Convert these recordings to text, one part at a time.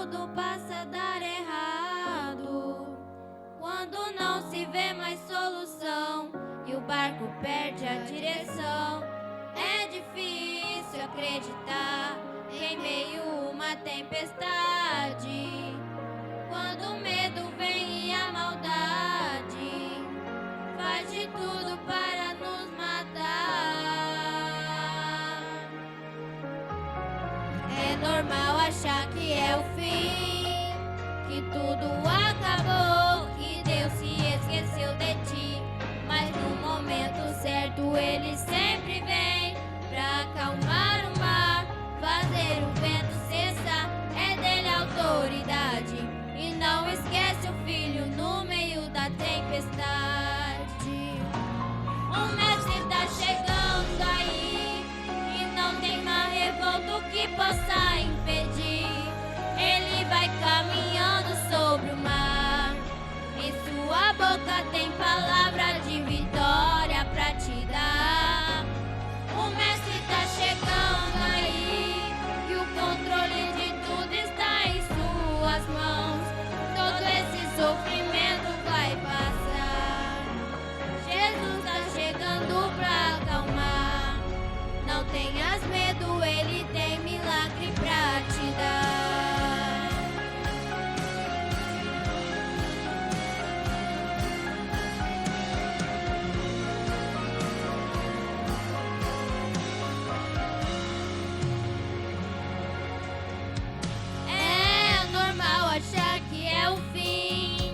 tudo passa a dar errado, quando não se vê mais solução e o barco perde a direção, é difícil acreditar que em meio a uma tempestade, quando o medo vem e a maldade faz de tudo para nos matar. É normal achar que é o fim, que tudo acabou e Deus se esqueceu de ti. Mas no momento certo Ele sempre vem pra acalmar o mar, fazer o vento cessar. É dele a autoridade e não esquece o filho no meio da tempestade. O mestre tá chegando aí e não tem mais revolto que possa impedir. Ele vai caminhando sobre o mar, em sua boca tem palavra de vitória pra te dar. O mestre tá chegando aí e o controle de tudo está em suas mãos. Todo esse sofrimento vai passar. Jesus tá chegando pra acalmar. Não tenhas medo, Ele tem milagre pra te dar. É normal achar que é o fim,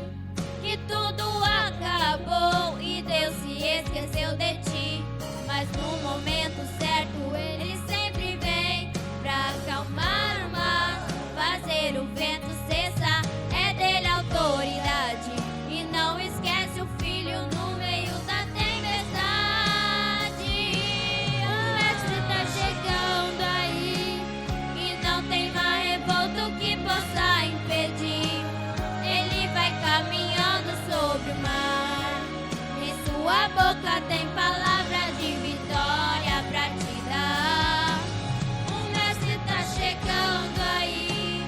que tudo acabou e Deus se esqueceu de ti. Mas no momento certo Ele sempre vem pra acalmar o mar, fazer o vento cessar. É dele a autoridade e não esquece o filho no meio da tempestade. O mestre tá chegando aí e não tem mais revolto que possa impedir. Ele vai caminhando sobre o mar, em sua boca tem palavra de vitória pra te dar. O mestre tá chegando aí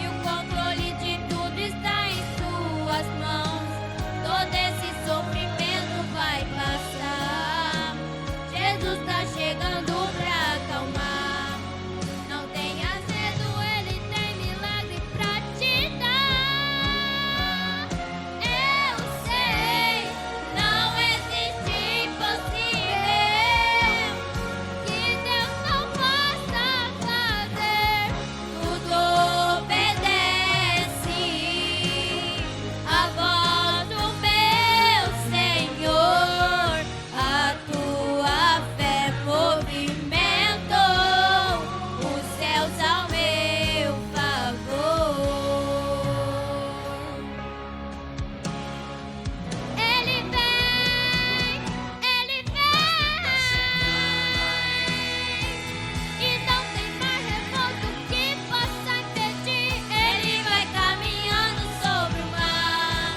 e o controle de tudo está em suas mãos. Todo esse sofrimento vai passar. Jesus tá chegando pra acalmar. Não tenhas medo, Ele tem milagre pra te dar. Eu sei, não existe impossível que Deus não possa fazer. Tudo obedece a voz do meu Senhor. A tua fé movimentou os céus ao meu favor. Ele vem e não tem mais revolto que possa impedir. Ele vai caminhando sobre o mar,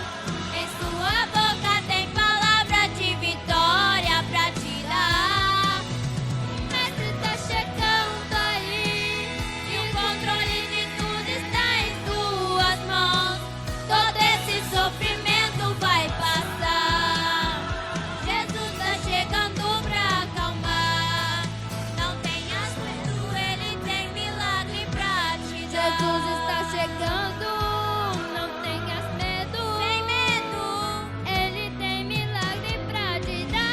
em sua boca tem palavra de vitória pra te dar. O mestre tá chegando aí e o controle de tudo está em suas mãos. Todo esse sofrimento vai passar. Jesus tá chegando pra acalmar. Não tenhas medo, Ele tem milagre pra te dar. Jesus está chegando, não tenhas medo. Sem medo, Ele tem milagre pra te dar.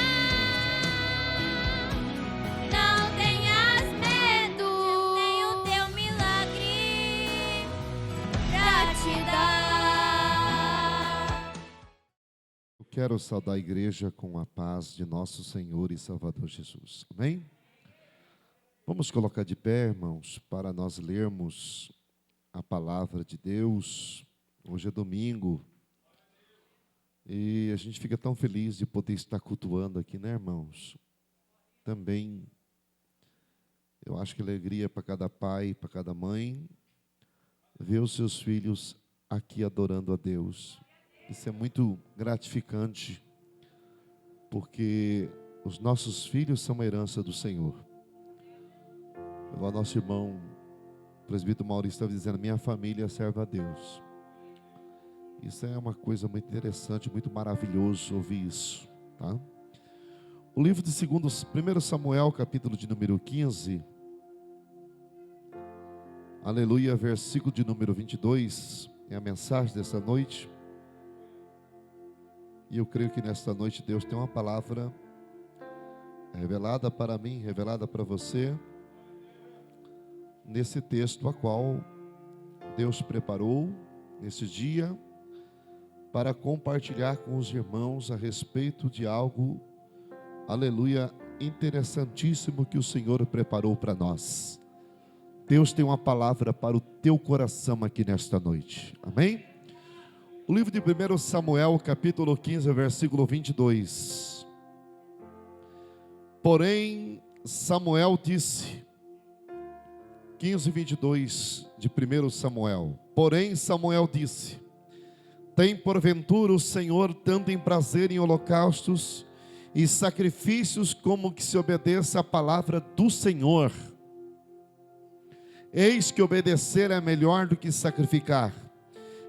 Não tenhas medo, tem o teu milagre pra te dar. Eu quero saudar a igreja com a paz de nosso Senhor e Salvador Jesus. Amém? Vamos colocar de pé, irmãos, para nós lermos a palavra de Deus. Hoje é domingo e a gente fica tão feliz de poder estar cultuando aqui, né, irmãos? Também, eu acho que alegria para cada pai, para cada mãe, ver os seus filhos aqui adorando a Deus. Isso é muito gratificante, porque os nossos filhos são uma herança do Senhor. Igual nosso irmão presbítero Maurício estava dizendo, minha família serve a Deus. Isso é uma coisa muito interessante, muito maravilhoso ouvir isso, tá? O livro de 1 Samuel, capítulo de número 15, aleluia, versículo de número 22, é a mensagem dessa noite. E eu creio que nesta noite Deus tem uma palavra revelada para mim, revelada para você, nesse texto a qual Deus preparou nesse dia para compartilhar com os irmãos a respeito de algo, aleluia, interessantíssimo que o Senhor preparou para nós. Deus tem uma palavra para o teu coração aqui nesta noite, amém? O livro de 1 Samuel, capítulo 15, versículo 22. Porém, Samuel disse, 15, 22 de 1 Samuel. Porém, Samuel disse, tem porventura o Senhor tanto em prazer em holocaustos e sacrifícios como que se obedeça a palavra do Senhor. Eis que obedecer é melhor do que sacrificar,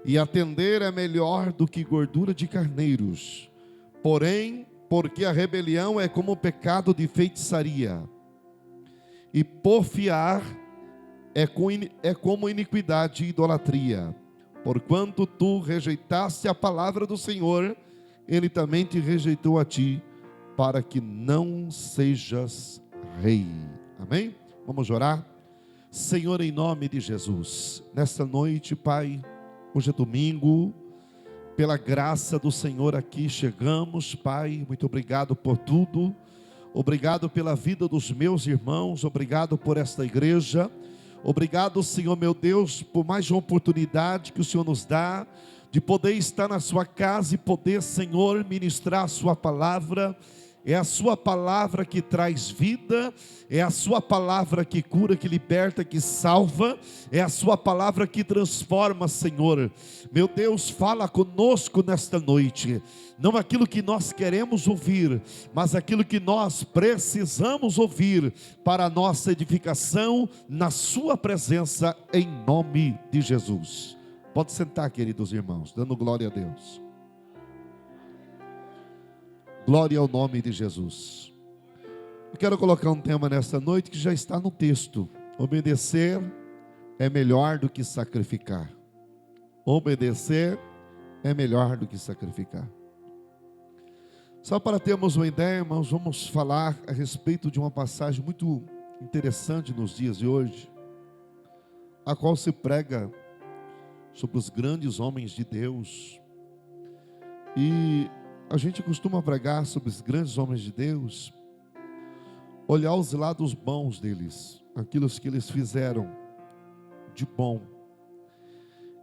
e atender é melhor do que gordura de carneiros. Porém, porque a rebelião é como o pecado de feitiçaria, e porfiar é como iniquidade e idolatria. Porquanto tu rejeitaste a palavra do Senhor, Ele também te rejeitou a ti, para que não sejas rei. Amém? Vamos orar? Senhor, em nome de Jesus, nesta noite, Pai, hoje é domingo, pela graça do Senhor aqui chegamos, Pai, muito obrigado por tudo, obrigado pela vida dos meus irmãos, obrigado por esta igreja, obrigado, Senhor meu Deus, por mais uma oportunidade que o Senhor nos dá, de poder estar na sua casa e poder, Senhor, ministrar a sua palavra. É a sua palavra que traz vida, é a sua palavra que cura, que liberta, que salva, é a sua palavra que transforma, Senhor. Meu Deus, fala conosco nesta noite, não aquilo que nós queremos ouvir, mas aquilo que nós precisamos ouvir para a nossa edificação na sua presença, em nome de Jesus. Pode sentar, queridos irmãos, dando glória a Deus. Glória ao nome de Jesus. Eu quero colocar um tema nesta noite que já está no texto. Obedecer é melhor do que sacrificar. Obedecer é melhor do que sacrificar. Só para termos uma ideia, irmãos, vamos falar a respeito de uma passagem muito interessante nos dias de hoje, a qual se prega sobre os grandes homens de Deus. E a gente costuma pregar sobre os grandes homens de Deus, olhar os lados bons deles, aquilo que eles fizeram de bom,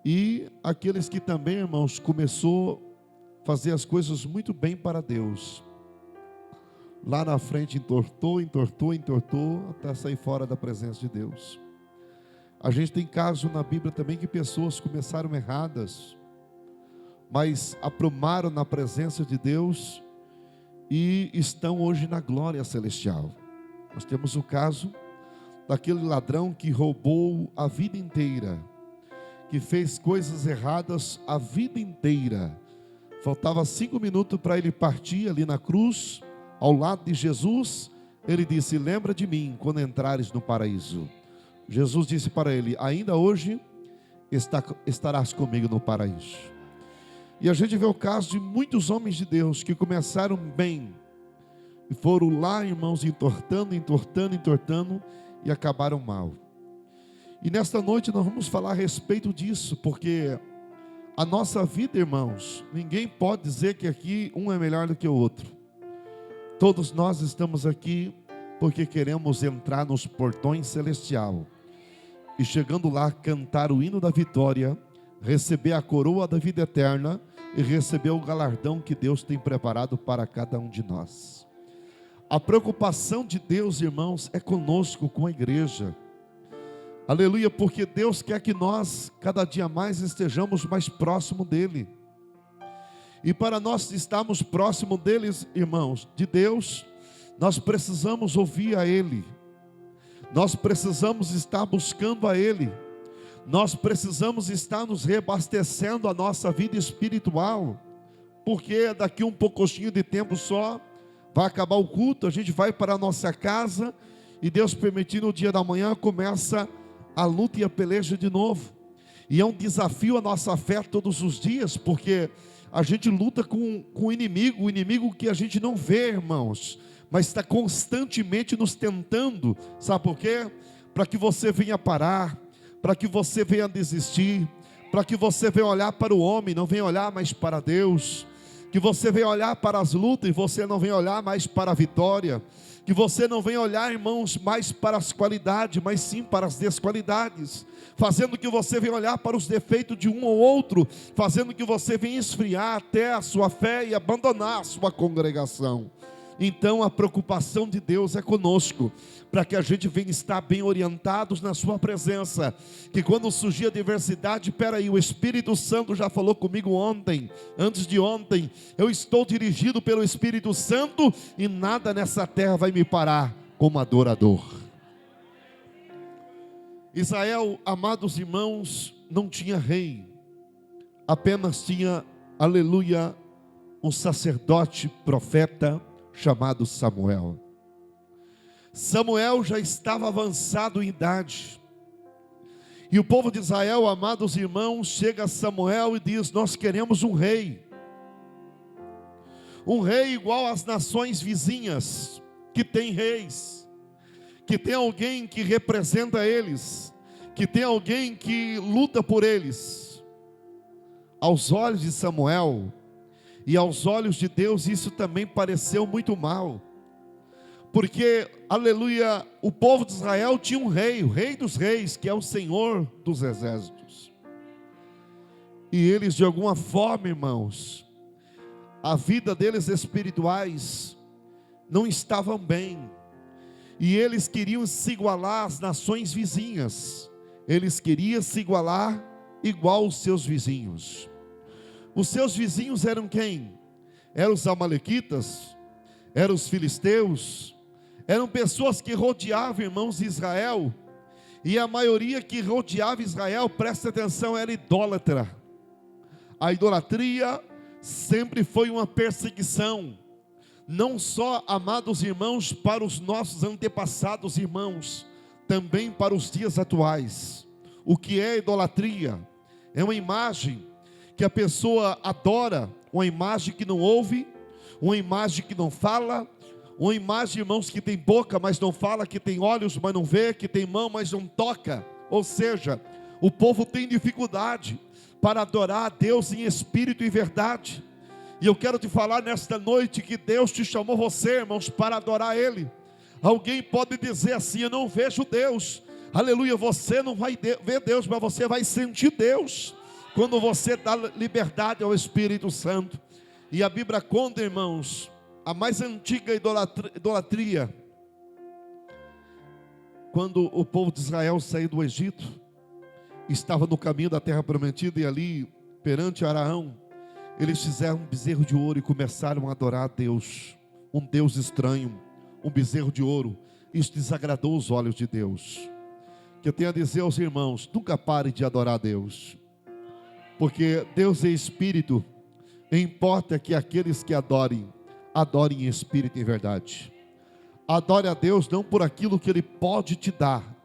e aqueles que também, irmãos, começou a fazer as coisas muito bem para Deus. Lá na frente entortou, até sair fora da presença de Deus. A gente tem caso na Bíblia também que pessoas começaram erradas, mas aprumaram na presença de Deus e estão hoje na glória celestial. Nós temos o caso daquele ladrão que roubou a vida inteira, que fez coisas erradas a vida inteira. Faltava 5 minutos para ele partir ali na cruz, ao lado de Jesus. Ele disse, lembra de mim quando entrares no paraíso. Jesus disse para ele, ainda hoje estarás comigo no paraíso. E a gente vê o caso de muitos homens de Deus que começaram bem e foram lá, irmãos, entortando e acabaram mal. E nesta noite nós vamos falar a respeito disso, porque a nossa vida, irmãos, ninguém pode dizer que aqui um é melhor do que o outro. Todos nós estamos aqui porque queremos entrar nos portões celestial e chegando lá cantar o hino da vitória, receber a coroa da vida eterna e receber o galardão que Deus tem preparado para cada um de nós. A preocupação de Deus, irmãos, é conosco, com a igreja. Aleluia, porque Deus quer que nós cada dia mais estejamos mais próximo dEle. E para nós estarmos próximo deles, irmãos, de Deus, nós precisamos ouvir a Ele. Nós precisamos estar buscando a Ele. Nós precisamos estar nos reabastecendo a nossa vida espiritual, porque daqui um pouquinho de tempo só, vai acabar o culto, a gente vai para a nossa casa, e Deus permitindo, no dia da manhã começa a luta e a peleja de novo. E é um desafio a nossa fé todos os dias, porque a gente luta com o inimigo que a gente não vê, irmãos, mas está constantemente nos tentando. Sabe por quê? Para que você venha parar, para que você venha desistir, para que você venha olhar para o homem, não venha olhar mais para Deus, que você venha olhar para as lutas e você não venha olhar mais para a vitória, que você não venha olhar, irmãos, mais para as qualidades, mas sim para as desqualidades, fazendo que você venha olhar para os defeitos de um ou outro, fazendo que você venha esfriar até a sua fé e abandonar a sua congregação. Então a preocupação de Deus é conosco, para que a gente venha estar bem orientados na sua presença, que quando surgir a adversidade, o Espírito Santo já falou comigo ontem, antes de ontem, eu estou dirigido pelo Espírito Santo, e nada nessa terra vai me parar como adorador. Israel, amados irmãos, não tinha rei, apenas tinha, aleluia, um sacerdote, profeta, chamado Samuel. Samuel já estava avançado em idade, e o povo de Israel, amados irmãos, chega a Samuel e diz: nós queremos um rei igual às nações vizinhas, que tem reis, que tem alguém que representa eles, que tem alguém que luta por eles. Aos olhos de Samuel e aos olhos de Deus, isso também pareceu muito mal, porque, aleluia, o povo de Israel tinha um rei, o rei dos reis, que é o Senhor dos exércitos, e eles de alguma forma, irmãos, a vida deles espirituais não estavam bem, e eles queriam se igualar às nações vizinhas, eles queriam se igualar igual aos seus vizinhos. Os seus vizinhos eram quem? Eram os amalequitas, eram os filisteus, eram pessoas que rodeavam, irmãos, Israel, e a maioria que rodeava Israel, presta atenção, era idólatra. A idolatria sempre foi uma perseguição, não só, amados irmãos, para os nossos antepassados irmãos, também para os dias atuais. O que é idolatria? É uma imagem que a pessoa adora, uma imagem que não ouve, uma imagem que não fala, uma imagem, irmãos, que tem boca, mas não fala, que tem olhos, mas não vê, que tem mão, mas não toca. Ou seja, o povo tem dificuldade para adorar a Deus em espírito e verdade. E eu quero te falar nesta noite que Deus te chamou você, irmãos, para adorar Ele. Alguém pode dizer assim: eu não vejo Deus. Aleluia, você não vai ver Deus, mas você vai sentir Deus quando você dá liberdade ao Espírito Santo. E a Bíblia conta, irmãos, a mais antiga idolatria, quando o povo de Israel saiu do Egito, estava no caminho da terra prometida, e ali, perante Araão, eles fizeram um bezerro de ouro e começaram a adorar a Deus, um Deus estranho, um bezerro de ouro. Isso desagradou os olhos de Deus. Que eu tenho a dizer aos irmãos: nunca pare de adorar a Deus, porque Deus é Espírito, e importa que aqueles que adorem em espírito e em verdade. Adore a Deus não por aquilo que Ele pode te dar,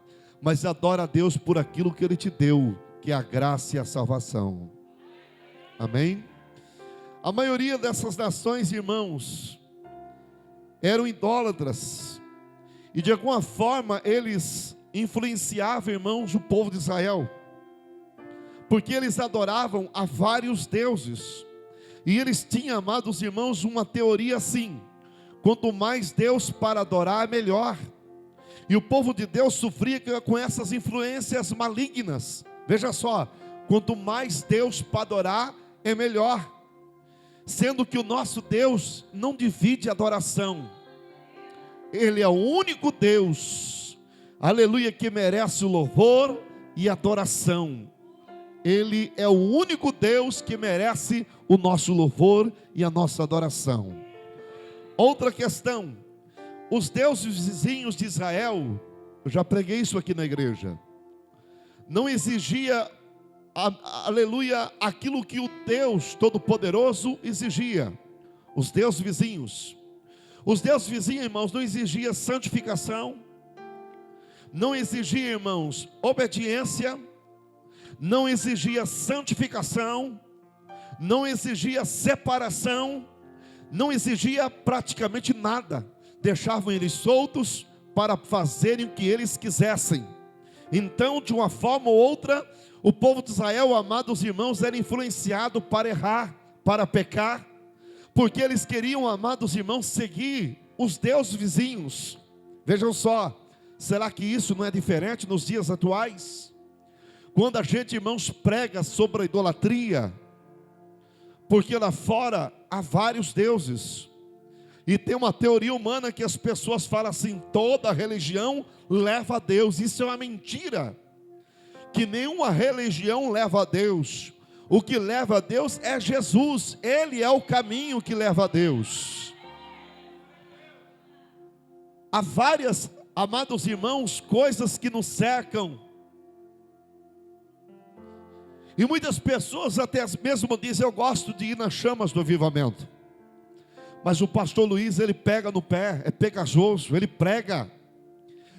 mas adore a Deus por aquilo que Ele te deu, que é a graça e a salvação. Amém? A maioria dessas nações, irmãos, eram idólatras, e de alguma forma eles influenciavam, irmãos, o povo de Israel, porque eles adoravam a vários deuses. E eles tinham, amados irmãos, uma teoria assim: quanto mais Deus para adorar, melhor. E o povo de Deus sofria com essas influências malignas. Veja só, quanto mais Deus para adorar, é melhor. Sendo que o nosso Deus não divide adoração. Ele é o único Deus, aleluia, que merece o louvor e adoração. Ele é o único Deus que merece o nosso louvor e a nossa adoração. Outra questão: os deuses vizinhos de Israel, eu já preguei isso aqui na igreja, não exigia, aleluia, aquilo que o Deus Todo-Poderoso exigia. Os deuses vizinhos. Os deuses vizinhos, irmãos, não exigiam santificação, não exigia, irmãos, obediência, não exigia santificação, não exigia separação, não exigia praticamente nada. Deixavam eles soltos para fazerem o que eles quisessem. Então, de uma forma ou outra, o povo de Israel, amados irmãos, era influenciado para errar, para pecar, porque eles queriam, amados irmãos, seguir os deuses vizinhos. Vejam só, será que isso não é diferente nos dias atuais? Quando a gente, irmãos, prega sobre a idolatria, porque lá fora há vários deuses, e tem uma teoria humana que as pessoas falam assim: toda religião leva a Deus. Isso é uma mentira, que nenhuma religião leva a Deus. O que leva a Deus é Jesus, Ele é o caminho que leva a Deus. Há várias, amados irmãos, coisas que nos cercam, e muitas pessoas até mesmo dizem: eu gosto de ir nas chamas do avivamento. Mas o pastor Luiz, ele pega no pé, é pegajoso, ele prega,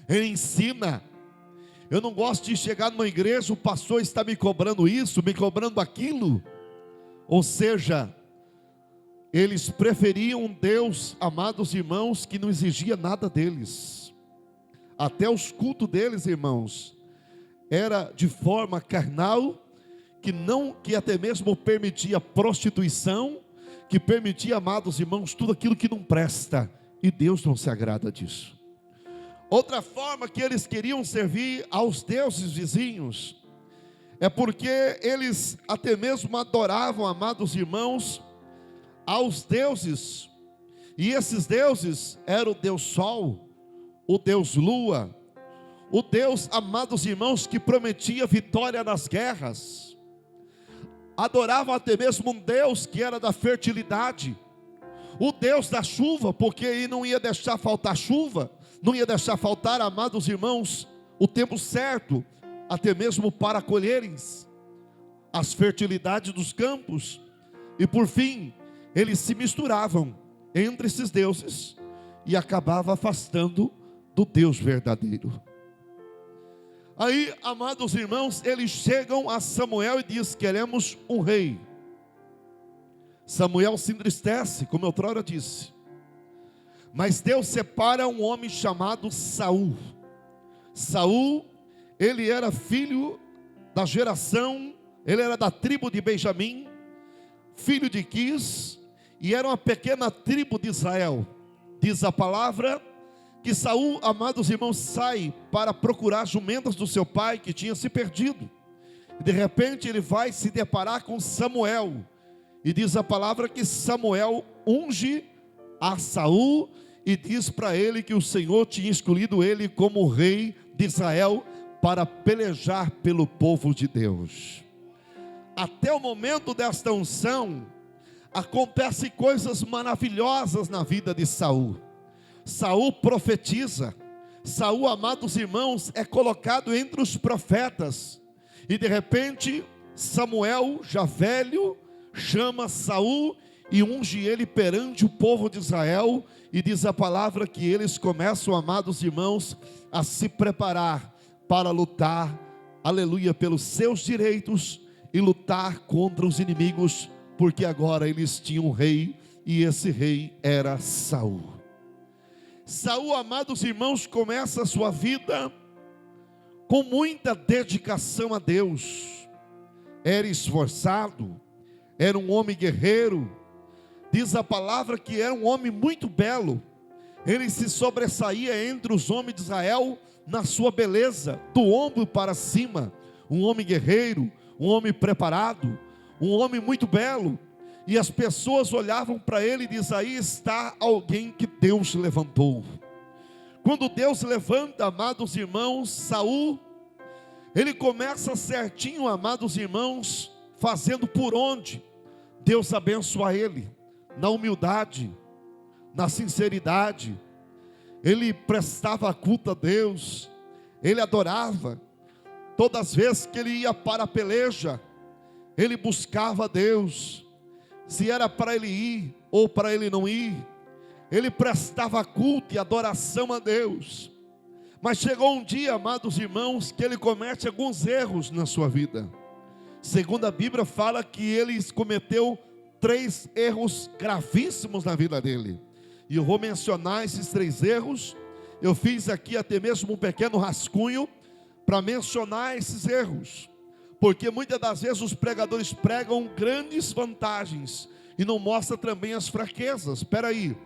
ele ensina. Eu não gosto de chegar numa igreja, o pastor está me cobrando isso, me cobrando aquilo. Ou seja, eles preferiam um Deus, amados irmãos, que não exigia nada deles. Até os cultos deles, irmãos, era de forma carnal, que até mesmo permitia prostituição, que permitia, amados irmãos, tudo aquilo que não presta, e Deus não se agrada disso. Outra forma que eles queriam servir aos deuses vizinhos, é porque eles até mesmo adoravam, amados irmãos, aos deuses, e esses deuses eram o Deus Sol, o Deus Lua, o Deus, amados irmãos, que prometia vitória nas guerras. Adoravam até mesmo um Deus que era da fertilidade, o Deus da chuva, porque ele não ia deixar faltar chuva, não ia deixar faltar, amados irmãos, o tempo certo, até mesmo para colherem as fertilidades dos campos. E por fim, eles se misturavam entre esses deuses e acabavam afastando do Deus verdadeiro. Aí, amados irmãos, eles chegam a Samuel e dizem: queremos um rei. Samuel se entristece, como outrora disse. Mas Deus separa um homem chamado Saul. Saul, ele era filho da geração, ele era da tribo de Benjamim, filho de Quis, e era uma pequena tribo de Israel. Diz a palavra que Saul, amados irmãos, sai para procurar jumentas do seu pai que tinha se perdido. E de repente ele vai se deparar com Samuel. E diz a palavra que Samuel unge a Saul e diz para ele que o Senhor tinha escolhido ele como rei de Israel para pelejar pelo povo de Deus. Até o momento desta unção, acontecem coisas maravilhosas na vida de Saul. Saul profetiza. Saul, amados irmãos, é colocado entre os profetas. E de repente, Samuel, já velho, chama Saul e unge ele perante o povo de Israel. E diz a palavra que eles começam, amados irmãos, a se preparar para lutar, aleluia, pelos seus direitos e lutar contra os inimigos, porque agora eles tinham um rei, e esse rei era Saul. Saul, amados irmãos, começa a sua vida com muita dedicação a Deus. Era esforçado, era um homem guerreiro. Diz a palavra que era um homem muito belo. Ele se sobressaía entre os homens de Israel na sua beleza, do ombro para cima. Um homem guerreiro, um homem preparado, um homem muito belo. E as pessoas olhavam para ele e diziam: aí está alguém que Deus levantou. Quando Deus levanta, amados irmãos, Saul, ele começa certinho, amados irmãos, fazendo por onde Deus abençoa ele, na humildade, na sinceridade. Ele prestava culto a Deus, ele adorava. Todas as vezes que ele ia para a peleja, ele buscava Deus. Se era para ele ir ou para ele não ir, ele prestava culto e adoração a Deus. Mas chegou um dia, amados irmãos, que ele comete alguns erros na sua vida. Segundo a Bíblia fala que ele cometeu 3 erros gravíssimos na vida dele. E eu vou mencionar esses 3 erros. Eu fiz aqui até mesmo um pequeno rascunho para mencionar esses erros. Porque muitas das vezes os pregadores pregam grandes vantagens e não mostram também as fraquezas. Espera aí,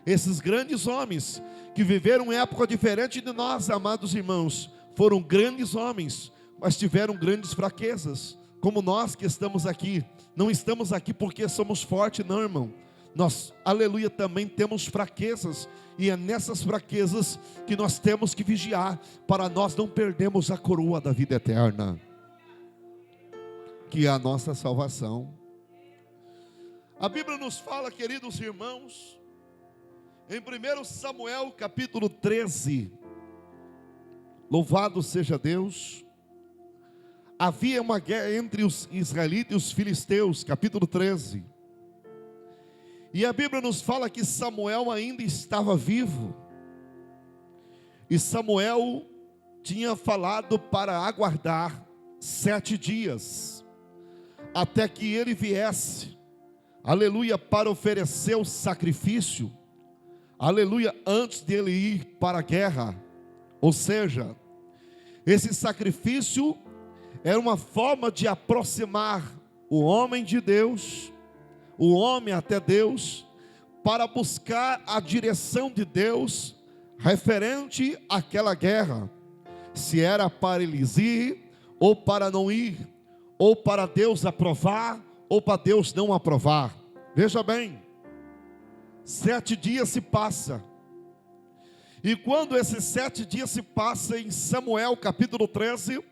esses grandes homens que viveram época diferente de nós, amados irmãos, foram grandes homens, mas tiveram grandes fraquezas. Como nós que estamos aqui, não estamos aqui porque somos fortes, não, irmão. Nós, aleluia, também temos fraquezas, e é nessas fraquezas que nós temos que vigiar, para nós não perdermos a coroa da vida eterna, que é a nossa salvação. A Bíblia nos fala, queridos irmãos, em 1 Samuel capítulo 13, louvado seja Deus, havia uma guerra entre os israelitas e os filisteus, capítulo 13, e a Bíblia nos fala que Samuel ainda estava vivo, e Samuel tinha falado para aguardar 7 dias, até que ele viesse, aleluia, para oferecer o sacrifício, aleluia, antes dele ir para a guerra. Ou seja, esse sacrifício era uma forma de aproximar o homem de Deus, o homem até Deus, para buscar a direção de Deus referente àquela guerra, se era para eles ir ou para não ir, ou para Deus aprovar ou para Deus não aprovar. Veja bem, 7 dias se passa, e quando esses 7 dias se passam, em Samuel capítulo 13,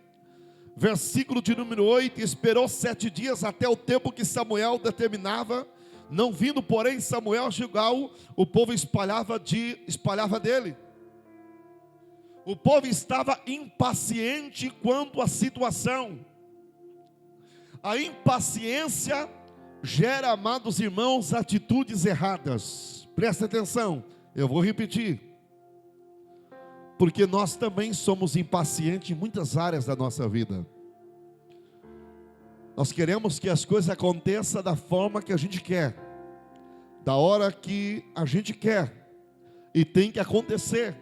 versículo de número 8, esperou 7 dias até o tempo que Samuel determinava, não vindo porém Samuel a Gilgal, o povo espalhava dele. O povo estava impaciente quanto à situação. A impaciência gera, amados irmãos, atitudes erradas. Presta atenção, eu vou repetir, porque nós também somos impacientes em muitas áreas da nossa vida. Nós queremos que as coisas aconteçam da forma que a gente quer, da hora que a gente quer, e tem que acontecer,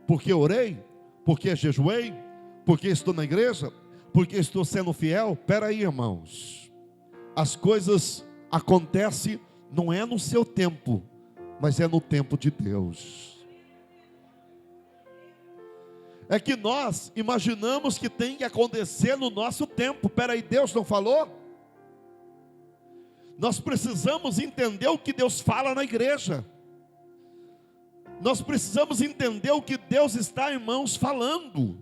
porque orei, porque jejuei, porque estou na igreja, porque estou sendo fiel. Espera aí, irmãos, as coisas acontecem, não é no seu tempo, mas é no tempo de Deus. É que nós imaginamos que tem que acontecer no nosso tempo. Espera aí, Deus não falou? Nós precisamos entender o que Deus fala na igreja. Nós precisamos entender o que Deus está, irmãos, falando.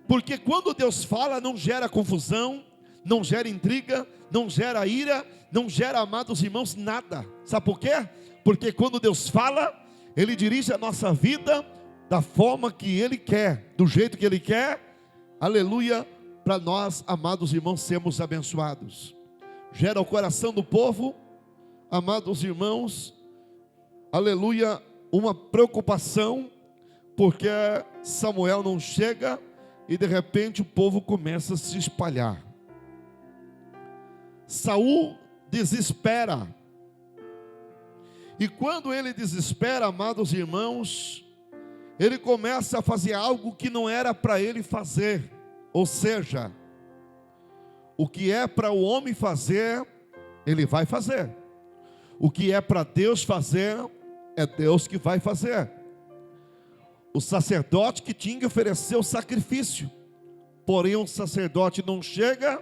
Porque quando Deus fala, não gera confusão, não gera intriga, não gera ira, não gera, amados irmãos, nada. Sabe por quê? Porque quando Deus fala, Ele dirige a nossa vida da forma que Ele quer, do jeito que Ele quer, aleluia, para nós, amados irmãos, sermos abençoados. Gera o coração do povo, amados irmãos, aleluia, uma preocupação, porque Samuel não chega, e de repente o povo começa a se espalhar. Saul desespera, e quando ele desespera, amados irmãos, ele começa a fazer algo que não era para ele fazer. Ou seja, o que é para o homem fazer, ele vai fazer. O que é para Deus fazer, é Deus que vai fazer. O sacerdote que tinha que oferecer o sacrifício, porém o sacerdote não chega,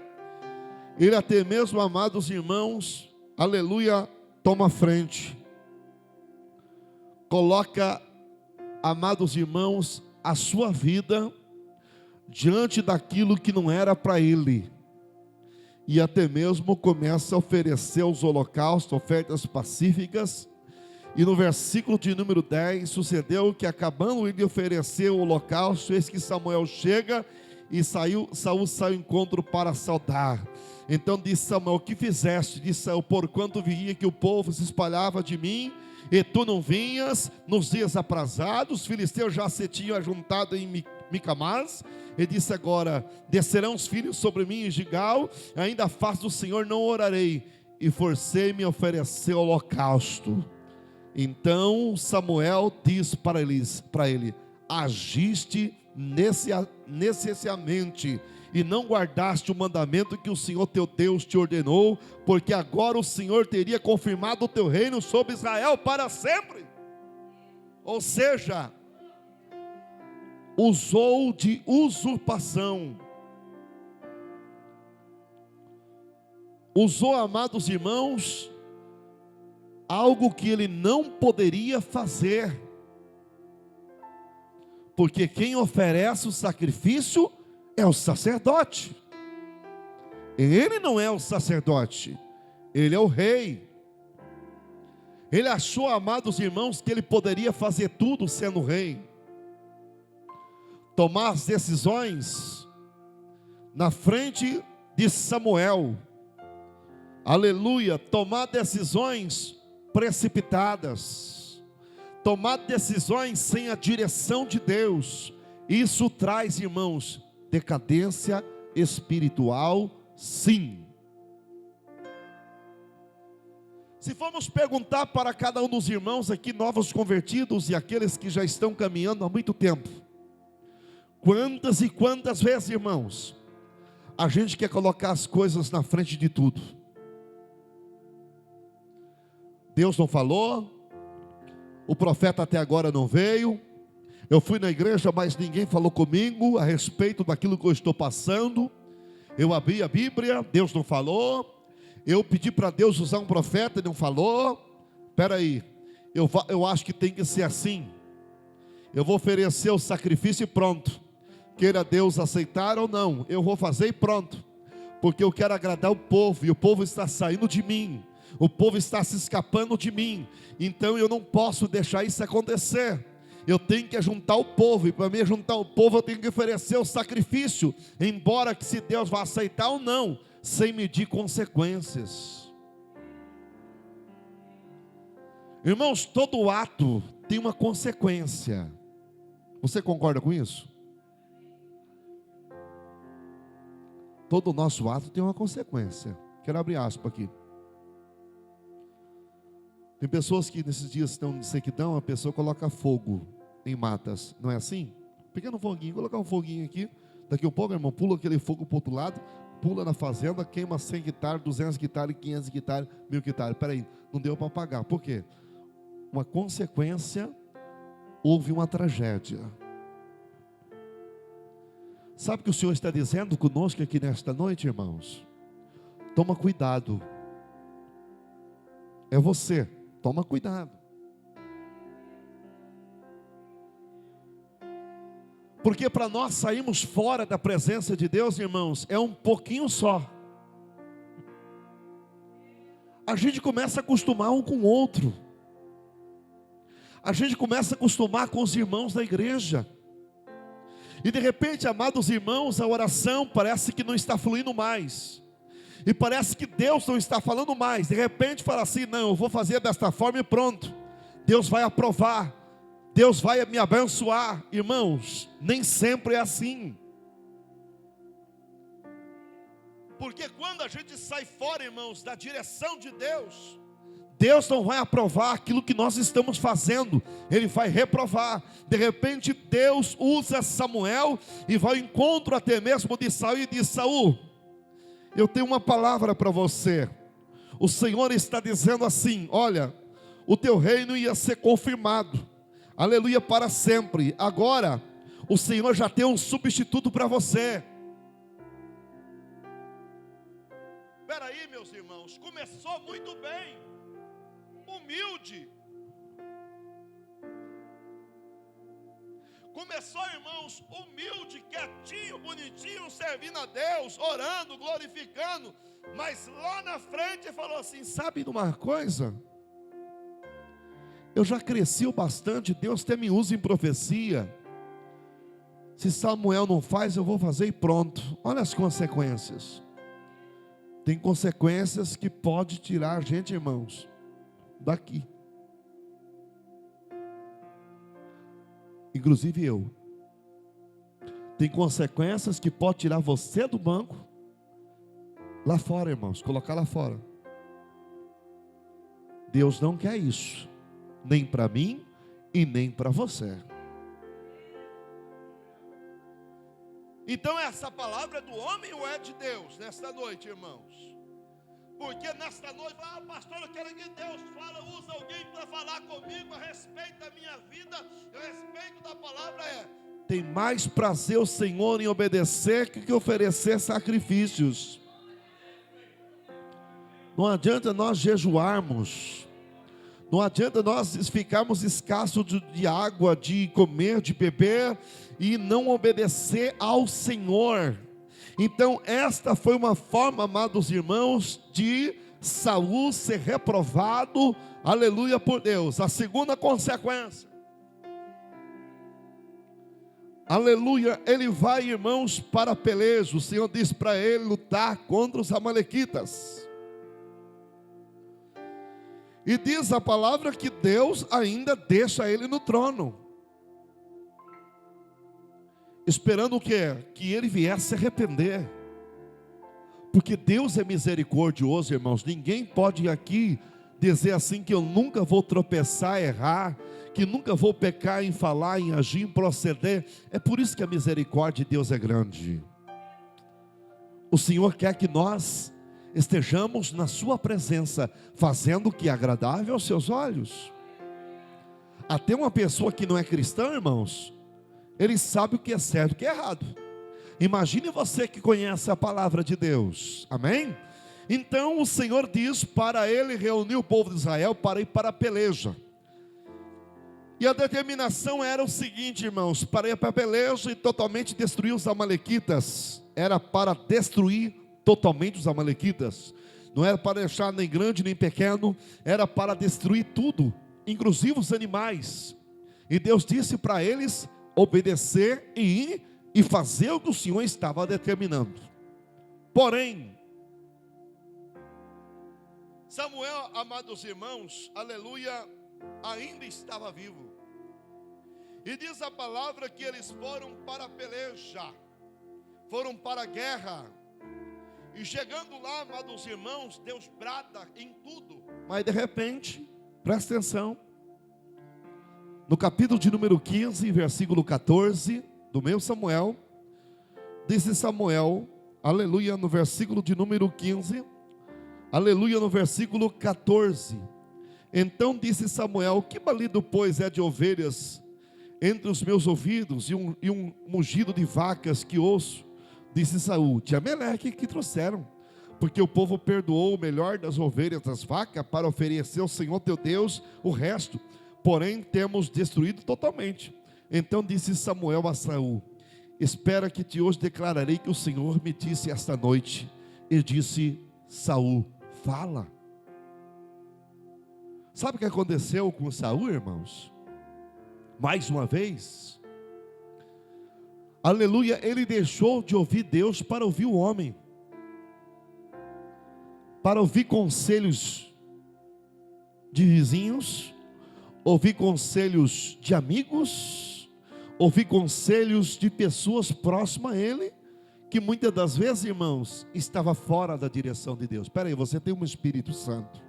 ele até mesmo, amados irmãos, aleluia, toma frente, coloca, amados irmãos, a sua vida diante daquilo que não era para ele, e até mesmo começa a oferecer os holocaustos, ofertas pacíficas. E no versículo de número 10, sucedeu que acabando de oferecer o holocausto, eis que Samuel chega E Saul saiu ao encontro para saudar. Então disse Samuel: o que fizeste? Disse Saul: porquanto via que o povo se espalhava de mim, e tu não vinhas nos dias aprazados. Os filisteus já se tinham ajuntado em Micamás. E disse agora: descerão os filhos sobre mim em Gigal, ainda a face do Senhor não orarei. E forcei-me a oferecer holocausto. Então Samuel disse para ele: agiste necessariamente, e não guardaste o mandamento que o Senhor teu Deus te ordenou, porque agora o Senhor teria confirmado o teu reino sobre Israel para sempre. Ou seja, usou de usurpação. Usou, amados irmãos, algo que ele não poderia fazer. Porque quem oferece o sacrifício é o sacerdote. Ele não é o sacerdote, ele é o rei. Ele achou, amados irmãos, que ele poderia fazer tudo sendo rei. Tomar as decisões na frente de Samuel. Aleluia, tomar decisões precipitadas. Tomar decisões sem a direção de Deus. Isso traz, irmãos, decadência espiritual, sim. Se formos perguntar para cada um dos irmãos aqui, novos convertidos e aqueles que já estão caminhando há muito tempo, quantas e quantas vezes, irmãos, a gente quer colocar as coisas na frente de tudo? Deus não falou, o profeta até agora não veio, eu fui na igreja, mas ninguém falou comigo a respeito daquilo que eu estou passando. Eu abri a Bíblia, Deus não falou. Eu pedi para Deus usar um profeta, Ele não falou. Espera aí, eu acho que tem que ser assim. Eu vou oferecer o sacrifício e pronto. Queira Deus aceitar ou não, eu vou fazer e pronto. Porque eu quero agradar o povo, e o povo está saindo de mim. O povo está se escapando de mim. Então eu não posso deixar isso acontecer. Eu tenho que juntar o povo. E para mim juntar o povo, eu tenho que oferecer o sacrifício. Embora que se Deus vai aceitar ou não, sem medir consequências. Irmãos, todo ato tem uma consequência. Você concorda com isso? Todo nosso ato tem uma consequência. Quero abrir aspas aqui. Tem pessoas que nesses dias estão de sequidão, a pessoa coloca fogo em matas, não é assim? Pequeno foguinho, colocar um foguinho aqui, daqui a pouco, irmão, pula aquele fogo para o outro lado, pula na fazenda, queima 100 hectares, 200 hectares, 500 hectares, 1000 hectares, peraí, não deu para apagar, por quê? Uma consequência, houve uma tragédia. Sabe o que o Senhor está dizendo conosco aqui nesta noite, irmãos? Toma cuidado, é você. Toma cuidado. Porque para nós sairmos fora da presença de Deus, irmãos, é um pouquinho só. A gente começa a acostumar um com o outro. A gente começa a acostumar com os irmãos da igreja. E de repente, amados irmãos, a oração parece que não está fluindo mais. E parece que Deus não está falando mais. De repente fala assim: não, eu vou fazer desta forma e pronto. Deus vai aprovar. Deus vai me abençoar. Irmãos, nem sempre é assim. Porque quando a gente sai fora, irmãos, da direção de Deus, Deus não vai aprovar aquilo que nós estamos fazendo. Ele vai reprovar. De repente Deus usa Samuel e vai ao encontro até mesmo de Saul e diz: Saul, eu tenho uma palavra para você. O Senhor está dizendo assim: olha, o teu reino ia ser confirmado, aleluia, para sempre. Agora, o Senhor já tem um substituto para você. Espera aí, meus irmãos, começou muito bem, humilde. Começou, irmãos, humilde, quietinho, bonitinho, servindo a Deus, orando, glorificando. Mas lá na frente falou assim: sabe de uma coisa? Eu já cresci o bastante, Deus até me usa em profecia. Se Samuel não faz, eu vou fazer e pronto. Olha as consequências. Tem consequências que pode tirar a gente, irmãos, daqui. Inclusive eu. Tem consequências que pode tirar você do banco, lá fora, irmãos, colocar lá fora. Deus não quer isso, nem para mim e nem para você. Então essa palavra é do homem ou é de Deus nesta noite, irmãos? Porque nesta noite, pastor, eu quero que Deus fale, usa alguém para falar comigo a respeito da minha vida, a respeito da palavra. Tem mais prazer o Senhor em obedecer que oferecer sacrifícios. Não adianta nós jejuarmos, não adianta nós ficarmos escassos de água, de comer, de beber e não obedecer ao Senhor. Então esta foi uma forma, amados irmãos, de Saul ser reprovado, aleluia, por Deus. A segunda consequência, aleluia, ele vai, irmãos, para peleja. O Senhor diz para ele lutar contra os amalequitas. E diz a palavra que Deus ainda deixa ele no trono, esperando o quê? Que ele viesse se arrepender. Porque Deus é misericordioso, irmãos. Ninguém pode aqui dizer assim que eu nunca vou tropeçar, errar, que nunca vou pecar em falar, em agir, em proceder. É por isso que a misericórdia de Deus é grande. O Senhor quer que nós estejamos na sua presença, fazendo o que é agradável aos seus olhos. Até uma pessoa que não é cristã, irmãos, ele sabe o que é certo e o que é errado. Imagine você que conhece a palavra de Deus, amém? Então o Senhor diz para ele reunir o povo de Israel para ir para a peleja. E a determinação era o seguinte, irmãos, para ir para a peleja e totalmente destruir os amalequitas. Era para destruir totalmente os amalequitas. Não era para deixar nem grande nem pequeno, era para destruir tudo, inclusive os animais. E Deus disse para eles obedecer e ir e fazer o que o Senhor estava determinando. Porém, Samuel, amados irmãos, aleluia, ainda estava vivo. E diz a palavra que eles foram para a peleja, foram para a guerra. E chegando lá, amados irmãos, Deus brada em tudo. Mas de repente, presta atenção, no capítulo de número 15, versículo 14, do meu Samuel, disse Samuel, aleluia, no versículo de número 15, aleluia, no versículo 14. Então disse Samuel: que balido, pois, é de ovelhas entre os meus ouvidos, e um mugido de vacas que ouço? Disse Saul: de Ameleque que trouxeram, porque o povo perdoou o melhor das ovelhas das vacas para oferecer ao Senhor teu Deus o resto, porém temos destruído totalmente. Então disse Samuel a Saul: espera que te hoje declararei que o Senhor me disse esta noite. E disse Saul: fala. Sabe o que aconteceu com Saul, irmãos? Mais uma vez, aleluia, ele deixou de ouvir Deus para ouvir o homem, para ouvir conselhos de vizinhos, ouvir conselhos de amigos, ouvir conselhos de pessoas próximas a ele, que muitas das vezes, irmãos, estava fora da direção de Deus. Espera aí, você tem um Espírito Santo.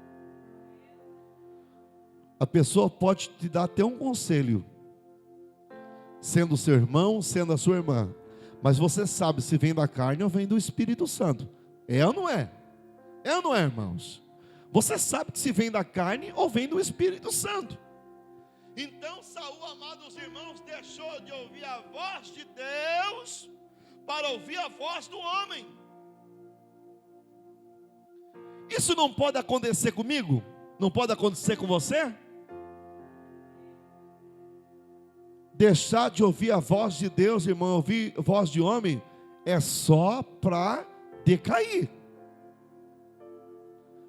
A pessoa pode te dar até um conselho, sendo seu irmão, sendo a sua irmã, mas você sabe se vem da carne ou vem do Espírito Santo. É ou não é? É ou não é, irmãos? Você sabe que se vem da carne ou vem do Espírito Santo. Então Saul, amados irmãos, deixou de ouvir a voz de Deus para ouvir a voz do homem. Isso não pode acontecer comigo? Não pode acontecer com você? Deixar de ouvir a voz de Deus, irmão, ouvir a voz de homem, é só para decair.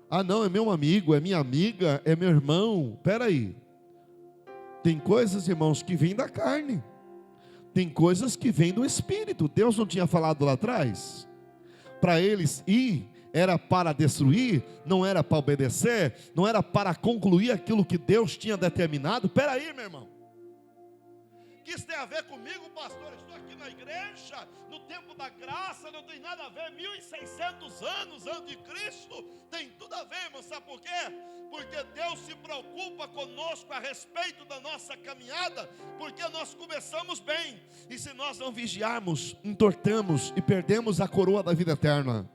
Ah não, é meu amigo, é minha amiga, é meu irmão. Espera aí. Tem coisas, irmãos, que vêm da carne. Tem coisas que vêm do Espírito. Deus não tinha falado lá atrás? Para eles ir, era para destruir, não era para obedecer, não era para concluir aquilo que Deus tinha determinado. Espera aí, meu irmão. O que isso tem a ver comigo, pastor? Estou aqui na igreja, no tempo da graça, não tem nada a ver. 1600 anos antes de Cristo, tem tudo a ver, irmão. Sabe por quê? Porque Deus se preocupa conosco a respeito da nossa caminhada, porque nós começamos bem, e se nós não vigiarmos, entortamos e perdemos a coroa da vida eterna.